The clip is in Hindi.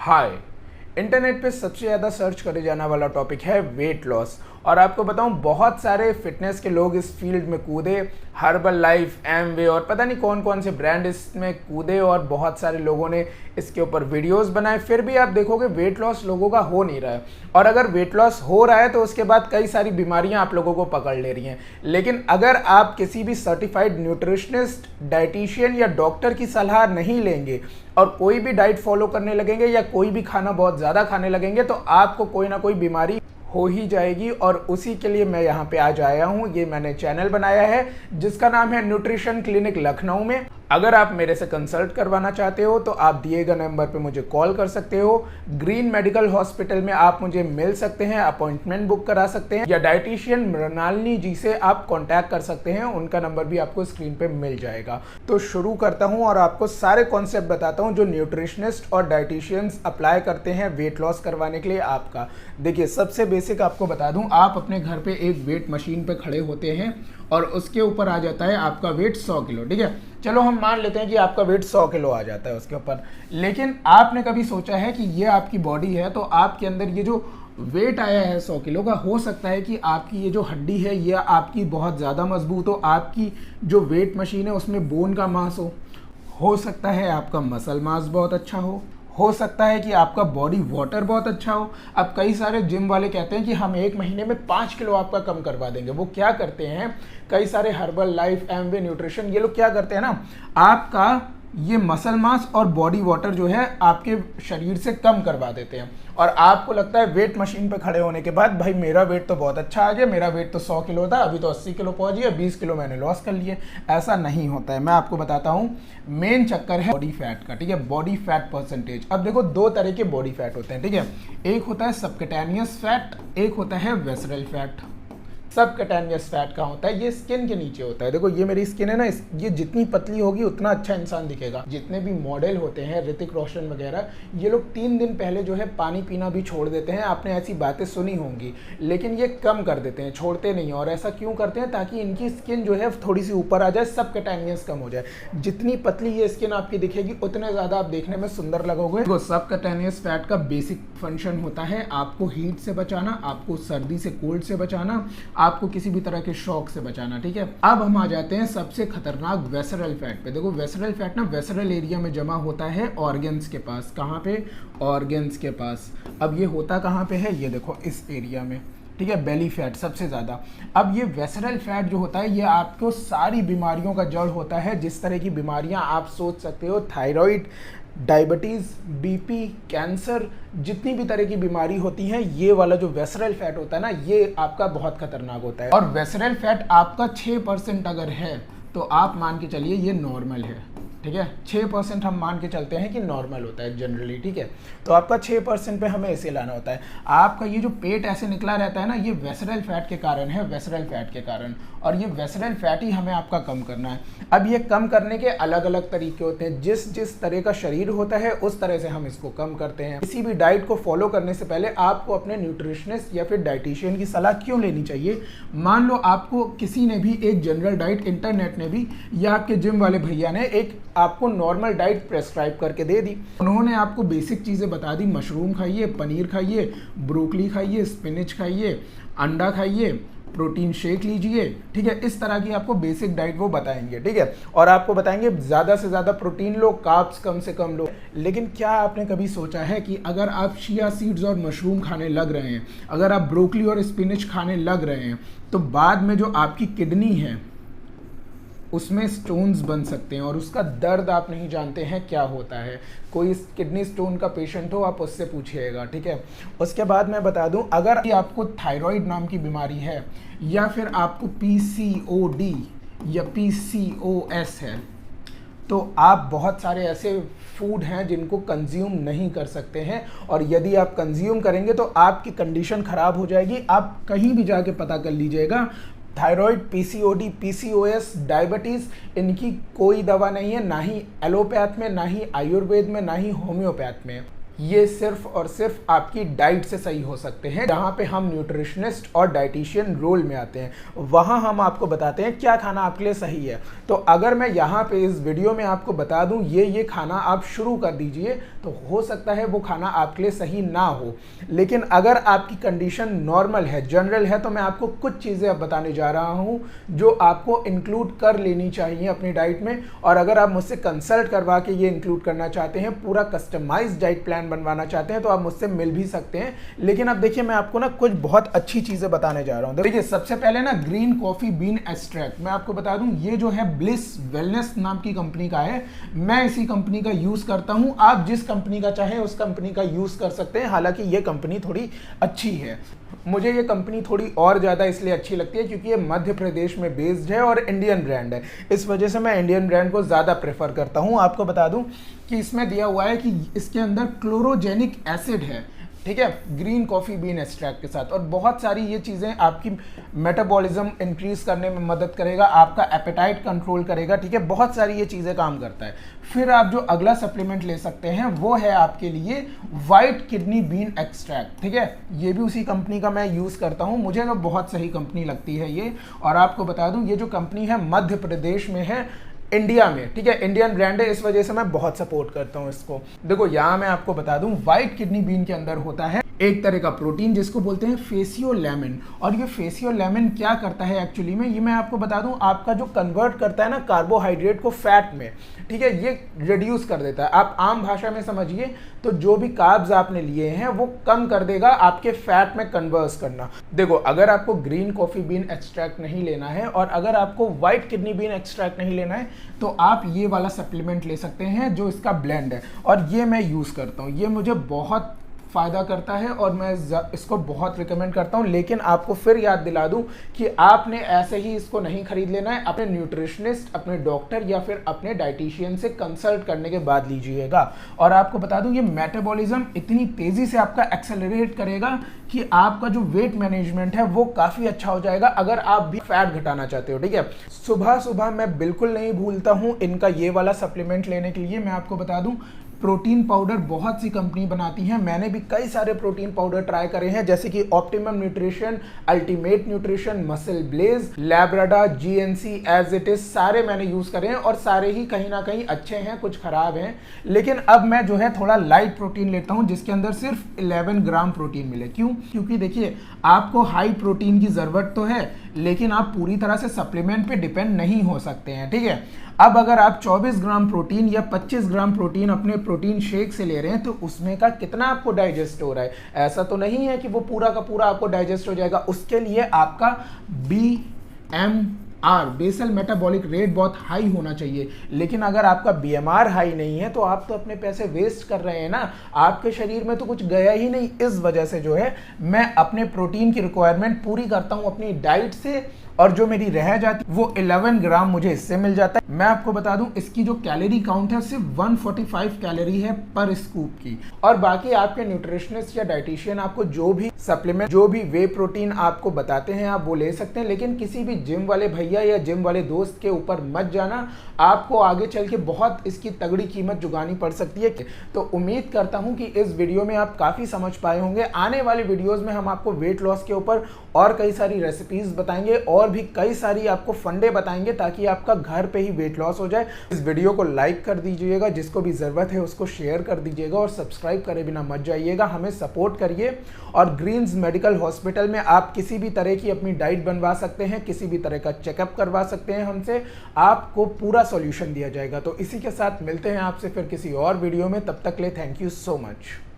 हाय। इंटरनेट पे सबसे ज़्यादा सर्च करे जाने वाला टॉपिक है वेट लॉस। और आपको बताऊं, बहुत सारे फिटनेस के लोग इस फील्ड में कूदे। हर्बल लाइफ, एमवे और पता नहीं कौन कौन से ब्रांड इसमें कूदे और बहुत सारे लोगों ने इसके ऊपर वीडियोस बनाए। फिर भी आप देखोगे वेट लॉस लोगों का हो नहीं रहा है। और अगर वेट लॉस हो रहा है तो उसके बाद कई सारी बीमारियां आप लोगों को पकड़ ले रही हैं। लेकिन अगर आप किसी भी सर्टिफाइड न्यूट्रिशनिस्ट, डाइटिशियन या डॉक्टर की सलाह नहीं लेंगे और कोई भी डाइट फॉलो करने लगेंगे या कोई भी खाना बहुत ज़्यादा खाने लगेंगे तो आपको कोई ना कोई बीमारी हो ही जाएगी। और उसी के लिए मैं यहाँ पे आज आया हूँ। ये मैंने चैनल बनाया है जिसका नाम है न्यूट्रिशन क्लिनिक लखनऊ में। अगर आप मेरे से कंसल्ट करवाना चाहते हो तो आप दिए गए नंबर पे मुझे कॉल कर सकते हो। ग्रीन मेडिकल हॉस्पिटल में आप मुझे मिल सकते हैं, अपॉइंटमेंट बुक करा सकते हैं, या डाइटिशियन मृणालिनी जी से आप कांटेक्ट कर सकते हैं। उनका नंबर भी आपको स्क्रीन पे मिल जाएगा। तो शुरू करता हूं और आपको सारे कॉन्सेप्ट बताता हूं जो न्यूट्रिशनिस्ट और डाइटिशियंस अप्लाई करते हैं वेट लॉस करवाने के लिए आपका। देखिए, सबसे बेसिक आपको बता दूं, आप अपने घर पे एक वेट मशीन पे खड़े होते हैं और उसके ऊपर आ जाता है आपका वेट 100 किलो। ठीक है, चलो हम मान लेते हैं कि आपका वेट 100 किलो आ जाता है उसके ऊपर। लेकिन आपने कभी सोचा है कि ये आपकी बॉडी है, तो आपके अंदर ये जो वेट आया है 100 किलो का, हो सकता है कि आपकी ये जो हड्डी है ये आपकी बहुत ज़्यादा मजबूत हो, आपकी जो वेट मशीन है उसमें बोन का मांस हो सकता है आपका मसल मास बहुत अच्छा हो सकता है कि आपका बॉडी वाटर बहुत अच्छा हो। अब कई सारे जिम वाले कहते हैं कि हम 1 महीने में 5 किलो आपका कम करवा देंगे। वो क्या करते हैं, कई सारे हर्बल लाइफ, एमवे न्यूट्रिशन, ये लोग क्या करते हैं ना, आपका ये मसल मास और बॉडी वाटर जो है आपके शरीर से कम करवा देते हैं। और आपको लगता है वेट मशीन पे खड़े होने के बाद, भाई मेरा वेट तो बहुत अच्छा आ गया, मेरा वेट तो 100 किलो था, अभी तो 80 किलो पहुंच गया, 20 किलो मैंने लॉस कर लिए। ऐसा नहीं होता है। मैं आपको बताता हूँ, मेन चक्कर है बॉडी फैट का। ठीक है, बॉडी फैट परसेंटेज। अब देखो, 2 तरह के बॉडी फैट होते हैं। ठीक है, एक होता है सबक्यूटेनियस फैट, एक होता है विसरल फैट। सबक्यूटेनियस फैट कहाँ होता है, ये स्किन के नीचे होता है। देखो, ये मेरी स्किन है ना, ये जितनी पतली होगी उतना अच्छा इंसान दिखेगा। जितने भी मॉडल होते हैं, ऋतिक रोशन वगैरह, ये लोग 3 दिन पहले जो है पानी पीना भी छोड़ देते हैं। आपने ऐसी बातें सुनी होंगी, लेकिन ये कम कर देते हैं, छोड़ते नहीं। और ऐसा क्यों करते हैं, ताकि इनकी स्किन जो है थोड़ी सी ऊपर आ जाए, सबक्यूटेनियस कम हो जाए। जितनी पतली ये स्किन आपकी दिखेगी उतने ज़्यादा आप देखने में सुंदर लगोगे। तो सबक्यूटेनियस फैट का बेसिक फंक्शन होता है आपको हीट से बचाना, आपको सर्दी से, कोल्ड से बचाना, आपको किसी भी तरह के शॉक से बचाना। ठीक है, अब हम आ जाते हैं सबसे खतरनाक वेसरल फैट पे। देखो, वेसरल फैट ना वेसरल एरिया में जमा होता है ऑर्गन्स के पास। कहाँ पे, ऑर्गन्स के पास। अब ये होता कहाँ पे है, ये देखो इस एरिया में। ठीक है, बेली फैट सबसे ज़्यादा। अब ये वेसरल फैट जो होता है ये आपको सारी बीमारियों का जड़ होता है। जिस तरह की बीमारियां आप सोच सकते हो, थायराइड, डायबिटीज़, बीपी, कैंसर, जितनी भी तरह की बीमारी होती है, ये वाला जो वेसरल फैट होता है ना, ये आपका बहुत खतरनाक होता है। और वेसरल फैट आपका 6% अगर है तो आप मान के चलिए ये नॉर्मल है। ठीक है, 6% हम मान के चलते हैं कि नॉर्मल होता है जनरली। ठीक है, तो आपका 6% पे हमें इसे लाना होता है। आपका ये जो पेट ऐसे निकला रहता है ना, ये वेसरल फैट के कारण है, वेसरल फैट के कारण। और ये वेसरल फैट ही हमें आपका कम करना है। अब ये कम करने के अलग अलग तरीके होते हैं। जिस जिस तरह का शरीर होता है उस तरह से हम इसको कम करते हैं। किसी भी डाइट को फॉलो करने से पहले आपको अपने न्यूट्रिशनिस्ट या फिर डाइटिशियन की सलाह क्यों लेनी चाहिए। मान लो आपको किसी ने भी एक जनरल डाइट, इंटरनेट ने भी, या आपके जिम वाले भैया ने एक आपको नॉर्मल डाइट प्रेस्क्राइब करके दे दी। उन्होंने आपको बेसिक चीज़ें बता दी, मशरूम खाइए, पनीर खाइए, ब्रोकली खाइए, स्पिनच खाइए, अंडा खाइए, प्रोटीन शेक लीजिए। ठीक है, इस तरह की आपको बेसिक डाइट वो बताएंगे। ठीक है, और आपको बताएंगे ज़्यादा से ज़्यादा प्रोटीन लो, कार्ब्स कम से कम लो। लेकिन क्या आपने कभी सोचा है कि अगर आप चिया सीड्स और मशरूम खाने लग रहे हैं, अगर आप ब्रोकली और स्पिनच खाने लग रहे हैं, तो बाद में जो आपकी किडनी है उसमें स्टोन्स बन सकते हैं। और उसका दर्द आप नहीं जानते हैं क्या होता है। कोई किडनी स्टोन का पेशेंट हो, आप उससे पूछिएगा। ठीक है, उसके बाद मैं बता दूं, अगर आपको थायराइड नाम की बीमारी है या फिर आपको पीसीओडी या पीसीओएस है, तो आप बहुत सारे ऐसे फूड हैं जिनको कंज्यूम नहीं कर सकते हैं। और यदि आप कंज्यूम करेंगे तो आपकी कंडीशन ख़राब हो जाएगी। आप कहीं भी जाके पता कर लीजिएगा, थायराइड, पीसीओडी, पीसीओएस, डायबिटीज़, इनकी कोई दवा नहीं है, ना ही एलोपैथ में, ना ही आयुर्वेद में, ना ही होम्योपैथ में। ये सिर्फ और सिर्फ आपकी डाइट से सही हो सकते हैं। जहाँ पे हम न्यूट्रिशनिस्ट और डाइटिशियन रोल में आते हैं, वहाँ हम आपको बताते हैं क्या खाना आपके लिए सही है। तो अगर मैं यहाँ पे इस वीडियो में आपको बता दूँ ये खाना आप शुरू कर दीजिए, तो हो सकता है वो खाना आपके लिए सही ना हो। लेकिन अगर आपकी कंडीशन नॉर्मल है, जनरल है, तो मैं आपको कुछ चीज़ें अब बताने जा रहा हूँ जो आपको इंक्लूड कर लेनी चाहिए अपनी डाइट में। और अगर आप मुझसे कंसल्ट करवा के ये इंक्लूड करना चाहते हैं, पूरा कस्टमाइज्ड डाइट प्लान बनवाना चाहते हैं, तो आप मुझसे मिल भी सकते हैं। लेकिन अब देखिए, मैं आपको ना कुछ बहुत अच्छी चीज़ें बताने जा रहा हूँ। देखिए, सबसे पहले ना ग्रीन कॉफ़ी बीन एक्सट्रैक्ट मैं आपको बता दूँ, ये जो है ब्लिस वेलनेस नाम की कंपनी का है। मैं इसी कंपनी का यूज़ करता हूँ। आप जिस कंपनी का चाहें उस कंपनी का यूज़ कर सकते हैं। हालांकि ये कंपनी थोड़ी अच्छी है। मुझे ये कंपनी थोड़ी और ज़्यादा इसलिए अच्छी लगती है क्योंकि ये मध्य प्रदेश में बेस्ड है और इंडियन ब्रांड है। इस वजह से मैं इंडियन ब्रांड को ज़्यादा प्रेफर करता हूँ। आपको बता दूँ कि इसमें दिया हुआ है कि इसके अंदर क्लोरोजेनिक एसिड है, ठीक है, ग्रीन कॉफ़ी बीन एक्सट्रैक्ट के साथ। और बहुत सारी ये चीज़ें आपकी मेटाबॉलिज्म इंक्रीज करने में मदद करेगा, आपका एपेटाइट कंट्रोल करेगा, ठीक है, बहुत सारी ये चीज़ें काम करता है। फिर आप जो अगला सप्लीमेंट ले सकते हैं वो है आपके लिए वाइट किडनी बीन एक्सट्रैक्ट, ठीक है। ये भी उसी कंपनी का मैं यूज़ करता हूँ, मुझे तो बहुत सही कंपनी लगती है ये। और आपको बता दूँ, ये जो कंपनी है मध्य प्रदेश में है, इंडिया में, ठीक है, इंडियन ब्रांड है, इस वजह से मैं बहुत सपोर्ट करता हूँ इसको। देखो, यहाँ मैं आपको बता दूँ, व्हाइट किडनी बीन के अंदर होता है एक तरह का प्रोटीन जिसको बोलते हैं फेसियोलैमिन। और ये फेसियोलैमिन क्या करता है एक्चुअली में, ये मैं आपको बता दूं, आपका जो कन्वर्ट करता है ना कार्बोहाइड्रेट को फैट में, ठीक है, ये रिड्यूस कर देता है। आप आम भाषा में समझिए तो जो भी कार्ब्स आपने लिए हैं वो कम कर देगा आपके फैट में कन्वर्स करना। देखो, अगर आपको ग्रीन कॉफ़ी बीन एक्सट्रैक्ट नहीं लेना है और अगर आपको व्हाइट किडनी बीन एक्सट्रैक्ट नहीं लेना है, तो आप ये वाला सप्लीमेंट ले सकते हैं जो इसका ब्लेंड है। और ये मैं यूज़ करता हूँ, ये मुझे बहुत फ़ायदा करता है और मैं इसको बहुत रिकमेंड करता हूँ। लेकिन आपको फिर याद दिला दूँ कि आपने ऐसे ही इसको नहीं खरीद लेना है, अपने न्यूट्रिशनिस्ट, अपने डॉक्टर या फिर अपने डाइटिशियन से कंसल्ट करने के बाद लीजिएगा। और आपको बता दूँ, ये मेटाबॉलिज्म इतनी तेज़ी से आपका एक्सेलरेट करेगा कि आपका जो वेट मैनेजमेंट है वो काफ़ी अच्छा हो जाएगा, अगर आप भी फैट घटाना चाहते हो, ठीक है। सुबह सुबह मैं बिल्कुल नहीं भूलता हूँ इनका ये वाला सप्लीमेंट लेने के लिए। मैं आपको बता दूँ, प्रोटीन पाउडर बहुत सी कंपनी बनाती हैं, मैंने भी कई सारे प्रोटीन पाउडर ट्राई करे हैं, जैसे कि optimum nutrition, ultimate nutrition, MuscleBlaze, Labrada, GNC, as it is, सारे मैंने यूज़ करे हैं और सारे ही कहीं ना कहीं अच्छे हैं, कुछ खराब हैं। लेकिन अब मैं जो है थोड़ा लाइट प्रोटीन लेता हूं जिसके अंदर सिर्फ 11 ग्राम प्रोटीन मिले। क्यों? क्योंकि देखिए, आपको हाई प्रोटीन की ज़रूरत तो है, लेकिन आप पूरी तरह से सप्लीमेंट पे डिपेंड नहीं हो सकते हैं, ठीक है। अब अगर आप 24 ग्राम प्रोटीन या 25 ग्राम प्रोटीन अपने प्रोटीन शेक से ले रहे हैं, तो उसमें का कितना आपको डाइजेस्ट हो रहा है? ऐसा तो नहीं है कि वो पूरा का पूरा आपको डाइजेस्ट हो जाएगा। उसके लिए आपका BMR, बेसल मेटाबॉलिक रेट, बहुत हाई होना चाहिए। लेकिन अगर आपका BMR हाई नहीं है तो आप तो अपने पैसे वेस्ट कर रहे हैं ना, आपके शरीर में तो कुछ गया ही नहीं। इस वजह से जो है मैं अपने प्रोटीन की रिक्वायरमेंट पूरी करता हूँ अपनी डाइट से, और जो मेरी रह जाती वो 11 ग्राम मुझे इससे मिल जाता है। मैं आपको बता दूं, इसकी जो कैलोरी काउंट है सिर्फ 145 कैलोरी है पर स्कूप की। और बाकी आपके न्यूट्रिशनिस्ट या डाइटिशियन आपको जो भी सप्लीमेंट, जो भी वे प्रोटीन आपको बताते हैं आप वो ले सकते हैं। लेकिन किसी भी जिम वाले भैया या जिम वाले दोस्त के ऊपर मत जाना, आपको आगे चल के बहुत इसकी तगड़ी कीमत चुकानी पड़ सकती है। तो उम्मीद करता हूं कि इस वीडियो में आप काफ़ी समझ पाए होंगे। आने वाली वीडियोज़ में हम आपको वेट लॉस के ऊपर और कई सारी रेसिपीज़ बताएंगे और भी कई सारी आपको फंडे बताएंगे ताकि आपका घर पे ही वेट लॉस हो जाए। इस वीडियो को लाइक कर दीजिएगा, जिसको भी ज़रूरत है उसको शेयर कर दीजिएगा और सब्सक्राइब करे बिना मत जाइएगा, हमें सपोर्ट करिए। और ग्रीन्स मेडिकल हॉस्पिटल में आप किसी भी तरह की अपनी डाइट बनवा सकते हैं, किसी भी तरह का चेकअप करवा सकते हैं हमसे, आपको पूरा सॉल्यूशन दिया जाएगा। तो इसी के साथ मिलते हैं आपसे फिर किसी और वीडियो में, तब तक ले थैंक यू सो मच।